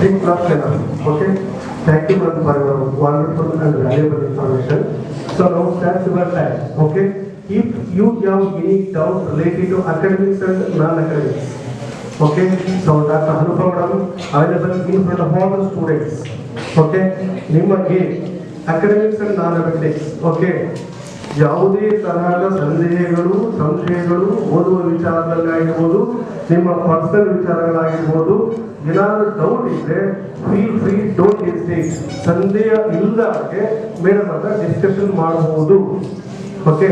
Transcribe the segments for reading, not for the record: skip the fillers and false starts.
big plus enough. Okay. Thank you for your wonderful and valuable information. So now that's your time. Okay. If you have any doubt related to academics and non-academics, okay, so Dr. Hanupa madam available in front of all the students. Okay, ನಿಮಗೆ academics and non-academics, okay, ಯಾವುದೇ ತರಹದ ಸಂದೇಹಗಳು ಸಂಶಯಗಳು ಓದುವ ವಿಚಾರದಲ್ಲಾಗಿರ್ಬೋದು, ನಿಮ್ಮ personal ವಿಚಾರಗಳಾಗಿರ್ಬೋದು, ಏನಾದರೂ doubt ಇದ್ರೆ feel free, don't hesitate. ಸಂದೇಹ ಇಲ್ಲದಾಗೆ madam ಹತ್ರ discussion ಮಾಡಬಹುದು. Okay,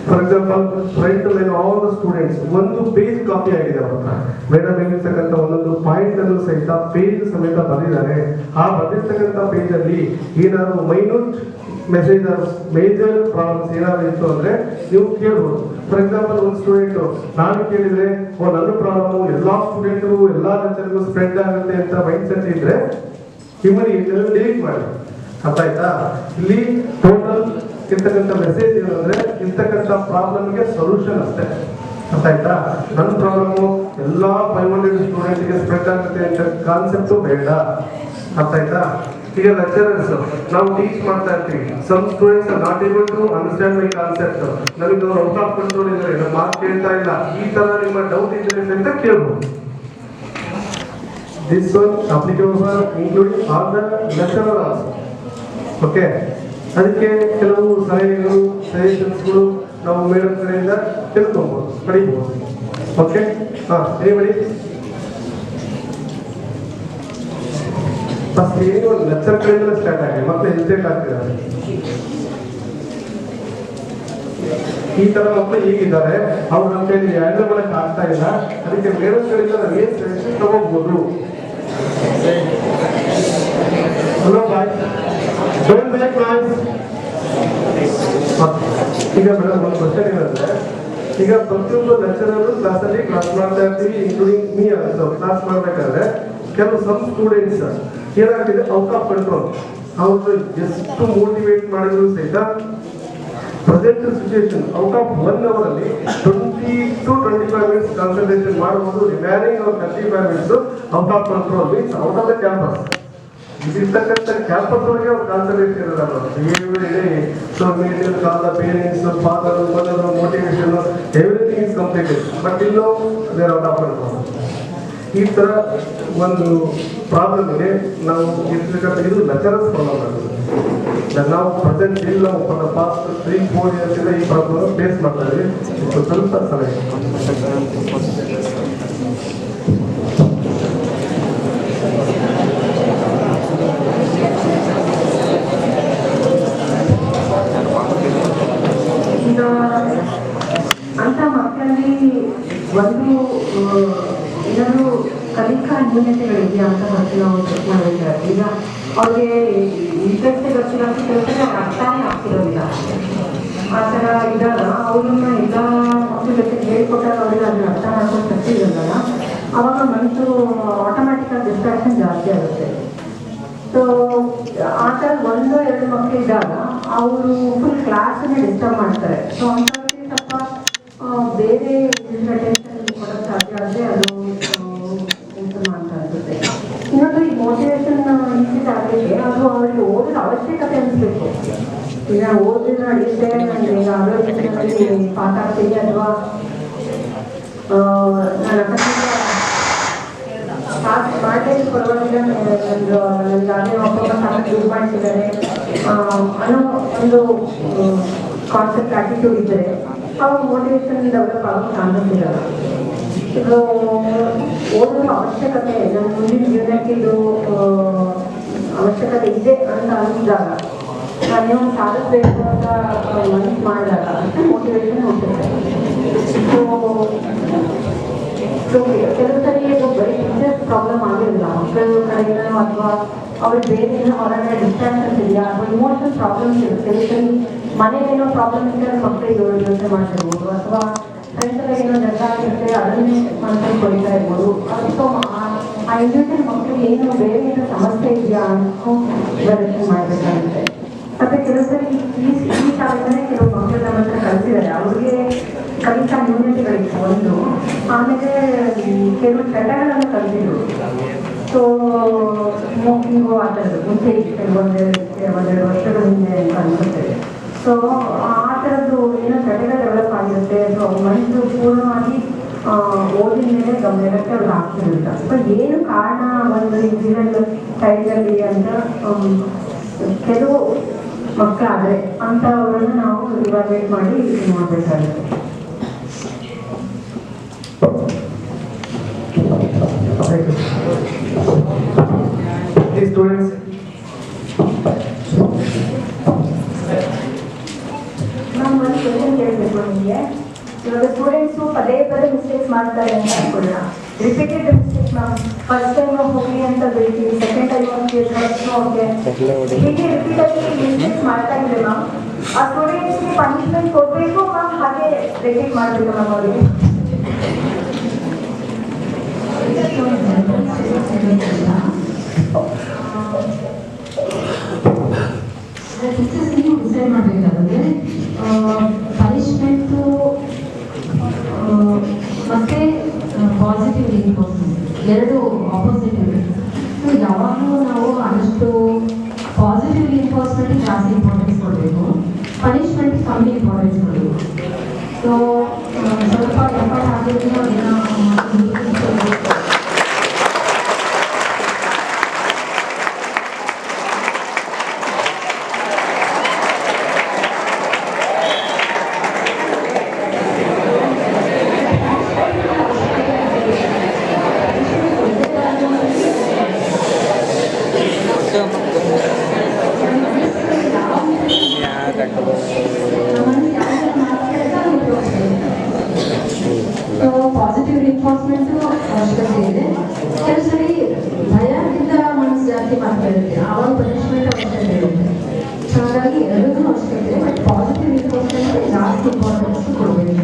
for example right line all the students ಒಂದು ಪೇಜ್ ಕಾಪಿ ಆಗಿದೆ ಅವ್ರ ಮೇಡಮ್ ಹೇಳಿರ್ತಕ್ಕಂಥ ಒಂದೊಂದು ಪಾಯಿಂಟ್ ಅನ್ನು ಸಹಿತ ಪೇಜ್ ಸಮೇತ ಬರೆದಿದ್ದಾರೆ. ಆ ಬರೆದಿರ್ತಕ್ಕಂಥ ಪೇಜ್ ಅಲ್ಲಿ ಏನಾದ್ರು ಮೈನ್ಯೂಟ್ ಮೆಸೇಜ್ ಮೇಜರ್ ಪ್ರಾಬ್ಲಮ್ಸ್ ಏನಾದ್ರು ಇತ್ತು ಅಂದ್ರೆ ನೀವು ಕೇಳ್ಬೋದು. ಫಾರ್ ಎಕ್ಸಾಂಪಲ್ ಒಂದು ಸ್ಟೂಡೆಂಟ್ ನಾನು ಕೇಳಿದ್ರೆ ನನ್ನ ಪ್ರಾಬ್ಲಮ್ ಎಲ್ಲಾ ಸ್ಟೂಡೆಂಟ್ಗೂ ಎಲ್ಲಾ ಲೆಕ್ಚರ್ಗೂ ಸ್ಪ್ರೆಡ್ ಆಗುತ್ತೆ ಅಂತ ಮೈಂಡ್ ಸೆಟ್ ಇದ್ರೆ ಇಮಿಡಿಯೇಟ್ ಡಿಲೀಟ್ ಮಾಡಿ. ಅರ್ಥ ಆಯ್ತಾ? ಇಲ್ಲಿ ಟೋಟಲ್ ಇರ್ತಕ್ಕಂಥ ಮೆಸೇಜ್ ಏನಂದ್ರೆ ಇರ್ತಕ್ಕಂಥ ಪ್ರಾಬ್ಲಮ್ಗೆ ಸೊಲ್ಯೂಷನ್ ಅಷ್ಟೇ. ಅರ್ಥ ಆಯ್ತಾ? ನನ್ನ ಪ್ರಾಬ್ಲಮ್ ಎಲ್ಲಾ 500 ಸ್ಟೂಡೆಂಟ್ಗೆ ಸ್ಪ್ರೆಡ್ ಆಗುತ್ತೆ ಅಂತ ಕಾನ್ಸೆಪ್ಟು ಬೇಡ. ಅರ್ಥ ಆಯ್ತಾ? ಈಗ ಲೆಕ್ಚರರ್ಸ್ ನಾವು ಟೀಚ್ ಮಾಡ್ತಾ ಇರ್ತೀವಿ, some students are not able to understand my concept, ನನಗೆ ಅವ್ರು ಔಟ್ ಆಫ್ ಕಂಟ್ರೋಲ್ ಇದ್ದಾರೆ, ನಮ್ಮ ಮಾರ್ಕ್ ಕೇಳ್ತಾ ಇಲ್ಲ, ಈ ತರ ನಿಮ್ಮ ಡೌಟ್ ಇದ್ರೆ ಅಂತ ಕೇಳ್ಬೋದು. This one applicable for including all the lecturer also. Okay, ಅದಕ್ಕೆ ಕೆಲವು ಸಲಹೆಗಳು ಸಜೆಷನ್ಸ್ಗಳು ನಾವು ಮೇಡಮ್ ಕಡೆಯಿಂದ ತಿಳ್ಕೊಬಹುದು, ಪಡಿಬಹುದು. ಓಕೆ, ಎನಿಬಡಿ ಫಸ್ಟ್ ಏನು ಲೆಕ್ಚರ್ ಕಡೆಯಿಂದ ಸ್ಟಾರ್ಟ್ ಆಗಿದೆ, ಮತ್ತೆ ಹೆಸಿಟೇಟ್ ಆಗ್ತಿದ್ದಾರೆ. ಈ ತರ ಮಕ್ಕಳು ಹೀಗಿದ್ದಾರೆ, ಅವ್ರು ನಮ್ಮ ಕೈಲಿ ಹ್ಯಾಂಡಲ್ ಮಾಡಕ್ ಆಗ್ತಾ ಇಲ್ಲ, ಅದಕ್ಕೆ ಮೇಡಮ್ ಕಡೆಯಿಂದ ನಾವು ಏನ್ ಸಜೆಷನ್ ತಗೋಬಹುದು. Hello boy, don't make noise. ಈಗ ಮೇಡಮ್ ಒಂದು ಕ್ವಶನ್ ಏನಂದ್ರೆ, ಈಗ ಪ್ರತಿಯೊಂದು ಲೆಕ್ಚರರು ಕ್ಲಾಸಲ್ಲಿ ಕ್ಲಾಸ್ ಮಾಡ್ತಾ ಇರ್ತೀವಿ, ಇನ್ಕ್ಲೂಡಿಂಗ್ ಮೀ ಆಲ್ಸೋ. ಕ್ಲಾಸ್ ಮಾಡ್ಬೇಕಾದ್ರೆ ಕೆಲವು ಸಮ್ ಸ್ಟೂಡೆಂಟ್ಸ್ ಏನಾಗ್ತಿದೆ, ಔಟ್ ಆಫ್ ಕಂಟ್ರೋಲ್. ಅವ್ರು ಎಷ್ಟು ಮೋಟಿವೇಟ್ ಮಾಡಿದ್ರು ಸಹಿತ present situation out of 1 hour ಅಲ್ಲಿ 20 to 25 minutes ಕಾನ್ಸಂಟ್ರೇಷನ್ ಮಾಡಬಹುದು. Remaining 35 minutes out of control, means out of the campus. ಇದಿರ್ತಕ್ಕಂಥ ಕ್ಯಾಂಪಸ್ ಒಳಗೆ ಅವ್ರು ಕಾನ್ಸಂಟ್ರೇಟ್ ಇರೋದು. So mail call the parents, father, mother, motivation, everything is completed, but ಇಲ್ಲೋ there out of control. ಈ ತರ ಒಂದು problem ಇದೆ. ನಾವು ಇರ್ತಕ್ಕಂಥ ಇದು ಲೆಕ್ಚರರ್ಸ್ ಪ್ರಾಬ್ಲಮ್ ಆಗುತ್ತೆ. ನಾವು ಪ್ರೆಸೆಂಟ್ ಇಲ್ಲ, ಫಾರ್ ದ ಪಾಸ್ಟ್ 3-4 years ಇಂದ ಈ ಪ್ರಾಬ್ಲಮ್ ಫೇಸ್ ಮಾಡ್ತಾ ಇದ್ದೀವಿ. ಸ್ವಲ್ಪ ಸಲಹೆ ಅಂತ ಮಕ್ಕಳಲ್ಲಿ ಒಂದು ಏನಾದ್ರು ಕಲಿಕಾ ನ್ಯೂನತೆಗಳಿದೆಯಾ ಅಂತ ನಾವು ಚೆಕ್ ಮಾಡಬೇಕಾದ್ರೆ, ಈಗ ಅವ್ರಿಗೆ ಇಂಟ್ರೆಸ್ಟ್ ಗೊತ್ತಿಲ್ಲ, ಕೆಲಸ ಅರ್ಥನೇ ಆಗ್ತಿರೋದಿಲ್ಲ. ಆ ಥರ ಇದ್ದಾಗ ಅವ್ರನ್ನ ಎಲ್ಲ ಮಕ್ಕಳ ಜೊತೆ ಹೇಳ್ಕೊಟ್ಟಾಗ ಅವ್ರಿಗೆ ಅದನ್ನ ಅರ್ಥ ಮಾಡ್ಕೊಂಡು ತಪ್ಪಿರಲ್ಲ, ಅವಾಗ ಮನಸ್ಸು ಆಟೋಮ್ಯಾಟಿಕಾಗಿ ಡಿಸ್ಟ್ರಾಕ್ಷನ್ ಜಾಸ್ತಿ ಆಗುತ್ತೆ. ಸೊ ಆ ಥರ 1-2 ಮಕ್ಕಳು ಇದ್ದಾಗ ಅವರು ಫುಲ್ ಕ್ಲಾಸನ್ನೇ ಡಿಸ್ಟರ್ಬ್ ಮಾಡ್ತಾರೆ. ಸೊ ಅಂಥವ್ರಿಗೆ ಸ್ವಲ್ಪ ಬೇರೆ ಅಟೆನ್ಷನ್ ಕೊಡೋಕ್ಕೆ ಸಾಧ್ಯ ಆದರೆ ಅದು ಉತ್ತಮ ಅಂತ ಅನಿಸುತ್ತೆ. ಇನ್ನೊಂದು ಈ ಮೋಟಿವೇಶನ್ ಇನ್ಕ್ರೀಸ್ ಆಗಲಿಕ್ಕೆ ಅದು ಅವರಿಗೆ ಓದೋದ ಅವಶ್ಯಕತೆ ಅನಿಸ್ಬೇಕು. ಈಗ ಓದಿದ್ರೆ ನಡೆಯುತ್ತೆ, ನನಗೆ ಆರೋಗ್ಯದಲ್ಲಿ ಪಾಠ ಆಗ್ತೀನಿ, ಅಥವಾ ನಾನು ಪಾಸ್ ಮಾಡಲಿಕ್ಕೆ ಪರವಾಗಿಲ್ಲ, ನನಗೆ ಅದೇ ಒಬ್ಬೊಬ್ಬ ಸಾಕು ಯೂಸ್ ಮಾಡ್ತಿದ್ದಾರೆ ಅನ್ನೋ ಒಂದು ಕಾನ್ಸೆಪ್ಟ್ ಆಟಿಟ್ಯೂಡ್ ಇದ್ದರೆ ಅವಾಗ ಮೋಟಿವೇಶನ್ ಡೆವಲಪ್ ಆಗೋಕ್ಕೆ ಚಾನ್ಸಸ್ ಇರಲ್ಲ. ಇದು ಓದೋ ಅವಶ್ಯಕತೆ, ನಮ್ಮ ಮುಂದಿನ ಜೀವನಕ್ಕೆ ಇದು ಅವಶ್ಯಕತೆ ಇದೆ ಅಂತ ಅನಿಸಿದಾಗ, ನೀವು ಸಾಧಿಸಬೇಕು ಅಂತ ಮನಸ್ಸು ಮಾಡಿದಾಗ ಅಷ್ಟೇ ಮೋಟಿವೇಶನ್ ಹೋಗ್ತದೆ. ಸೊ ಕೆಲವು ಸರಿ ಇದು ಬರೀ ಟೀಚರ್ಸ್ ಪ್ರಾಬ್ಲಮ್ ಆಗಿರಲಿಲ್ಲ, ಮಕ್ಕಳ ಕಡೆಯಿಂದ ಅಥವಾ ಅವ್ರಿಗೆ ಬೇರೆ ಏನೋ ಹೊರಗಡೆ ಡಿಸ್ಟ್ರಾಕ್ಷನ್ಸ್ ಇದೆಯಾ ಅಥವಾ ಇಮೋಷನಲ್ ಪ್ರಾಬ್ಲಮ್ಸ್ ಇದೆ. ಕೆಲವು ಸರಿ ಮನೇಲೇನೋ ಪ್ರಾಬ್ಲಮ್ ಇದ್ದರೆ ಮಕ್ಕಳಿಗೆ ಯೋಚನೆ ಮಾಡ್ತಿರ್ಬೋದು, ಅಥವಾ ಫ್ರೆಂಡ್ಸ್ ಎಲ್ಲ ಏನೋ ಜಗಳ ಆಗಿರುತ್ತೆ ಅದನ್ನೇ ಮನಸ್ಸಲ್ಲಿ ಕೊಡ್ತಾ ಇರ್ಬೋದು. ಸೊ ಆ ಇಂಡಿವಿಜುವಲ್ ಮಕ್ಕಳಿಗೆ ಏನು ಬೇರೆ ಏನೋ ಸಮಸ್ಯೆ ಇದೆಯಾ ಅನ್ನೋ ಯೋಚನೆ ಮಾಡಬೇಕಾಗುತ್ತೆ. ಮತ್ತು ಕೆಲವು ಸರಿ ಈ ಶಾಲೆಗಳೇ ಕೆಲವು ಮಕ್ಕಳು ನಮ್ಮ ಹತ್ರ ಕಲಿಸಿದ್ದಾರೆ, ಅವ್ರಿಗೆ ಕಲಿಕಾ ನ್ಯೂನತೆಗಳಿತ್ತು ಒಂದು. ಆಮೇಲೆ ಕೆಲವು ಚಟಗಳನ್ನು ಕಲಿಸಿದ್ರು. ಸೊ ಸ್ಮೋಕಿಂಗು ಆ ಥರದ್ದು ಮುಂಚೆ ಒಂದೆರಡು ವರ್ಷಗಳ ಹಿಂದೆ ಅಂತ ಅನ್ಸುತ್ತೇವೆ. ಸೊ ಆ ಥರದ್ದು ಏನೋ ತಡೆಗ ಡೆವಲಪ್ ಆಗಿರುತ್ತೆ. ಸೊ ಮೈಂಡು ಪೂರ್ಣವಾಗಿ ಓದಿನ ಮೇಲೆ ಗಮನಕ್ಕೆ ಅವ್ರು ಆಗ್ತಿರಲಿಲ್ಲ. ಸೊ ಏನು ಕಾರಣ ಒಂದು ಇಂಜಿನಿಯರ್ ಟೈಮಲ್ಲಿ ಅಂತ ಕೆಲವು ಮಕ್ಕಳಾದರೆ ಅಂಥವ್ರನ್ನ ನಾವು ಇವಾಲ್ಯೂಯೇಟ್ ಮಾಡಿ ಇದು ಮಾಡಬೇಕಾಗುತ್ತೆ. Students, ನಾನು ಒಂದು ಕ್ವಶನ್ ಕೇಳಬೇಕು ನಿಮಗೆ. ಇವಾಗ ಸ್ಟೂಡೆಂಟ್ಸು ಪದೇ ಪದೇ ಮಿಸ್ಟೇಕ್ಸ್ ಮಾಡ್ತಾರೆ ಅಂತ ಅನ್ಕೊಳ್ಳೋಣ. ರಿಪೀಟೆಡ್ ಮಿಸ್ಟೇಕ್ಸ್ ನಾವು ಫಸ್ಟ್ ಟೈಮ್ ಹೋಗಿ ಅಂತ ಹೇಳ್ತೀವಿ, ಸೆಕೆಂಡ್ ಟೈಮ್ ಹೋಗಿ ಓಕೆ ಹೀಗೆ ರಿಪೀಟಾಗಿ ಮಿಸ್ಟೇಕ್ಸ್ ಮಾಡ್ತಾ ಇದ್ರೆ ಮ್ಯಾಮ್ ಆ ಸ್ಟೂಡೆಂಟ್ಸ್ಗೆ ಪನಿಷ್ಮೆಂಟ್ ಕೊಡಬೇಕು ಮ್ಯಾಮ್, ಹಾಗೆ ರಿಪೀಟ್ ಮಾಡಬೇಕು ಮ್ಯಾಮ್ ಅವರಿಗೆ. ಟೀಚರ್ಸ್ಗೆ ಡಿಸೈಡ್ ಮಾಡಬೇಕಾದ್ರೆ ಪನಿಷ್ಮೆಂಟು ಮತ್ತು ಪಾಸಿಟಿವ್ ರಿಇನ್ಫೋರ್ಸ್ಮೆಂಟ್ ಎರಡು ಆಪೋಸಿಟ್ ಇದೆ. ಸೊ ಯಾವಾಗಲೂ ನಾವು ಆದಷ್ಟು ಪಾಸಿಟಿವ್ ರಿಇನ್ಫೋರ್ಸ್ಮೆಂಟಿಗೆ ಜಾಸ್ತಿ ಇಂಪಾರ್ಟೆನ್ಸ್ ಕೊಡಬೇಕು, ಪನಿಷ್ಮೆಂಟ್ಗೆ ಕಮ್ಮಿ ಇಂಪಾರ್ಟೆನ್ಸ್ ಕೊಡಬೇಕು. ಸೊ ಸ್ವಲ್ಪ ಎಫರ್ಟ್ ಹಾಕಿದ್ರೆ ಅದನ್ನು ಪಾಸಿಟಿವ್ ರಿಇನ್ಫೋರ್ಸ್ಮೆಂಟು ಅವಶ್ಯಕತೆ ಇದೆ. ಕೆಲವು ಸರಿ ಭಯದಿಂದ ಮನಸ್ಸು ಜಾಸ್ತಿ ಮಾಡ್ತಾ ಇರುತ್ತೆ, ಆವಾಗ ಪನಿಷ್ಮೆಂಟ್ ಅವಶ್ಯಕತೆ ಇರುತ್ತೆ. ಸೊ ಹಾಗಾಗಿ ಎರಡೂ ಅವಶ್ಯಕತೆ ಇದೆ, ಬಟ್ ಪಾಸಿಟಿವ್ ರಿಇನ್ಫೋರ್ಸ್ಮೆಂಟ್ಗೆ ಜಾಸ್ತಿ ಇಂಪಾರ್ಟೆನ್ಸ್ ಕೊಡಬೇಕು.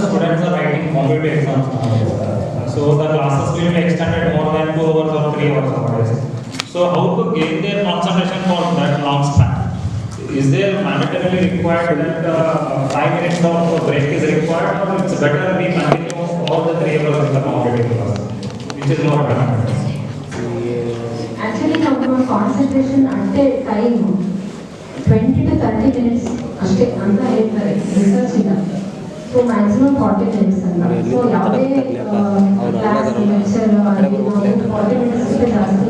Students are writing competitive exams now. So the classes will be extended more than 2 hours or 3 hours nowadays. So how to gain their concentration for that long span? Is there mandatorily required that 5 minutes of break is required, or it's better we continue all the 3 hours in the competitive class, which is more better? Actually, our concentration at a time 20 to 30 minutes ಅಷ್ಟೇ ಅಂತ ಹೇಳ್ತಾರೆ research ಇಂದ. So maximum 40 minutes ಅಂತ. So ಯಾವುದೇ class lecture 40 minutes ಜಾಸ್ತಿ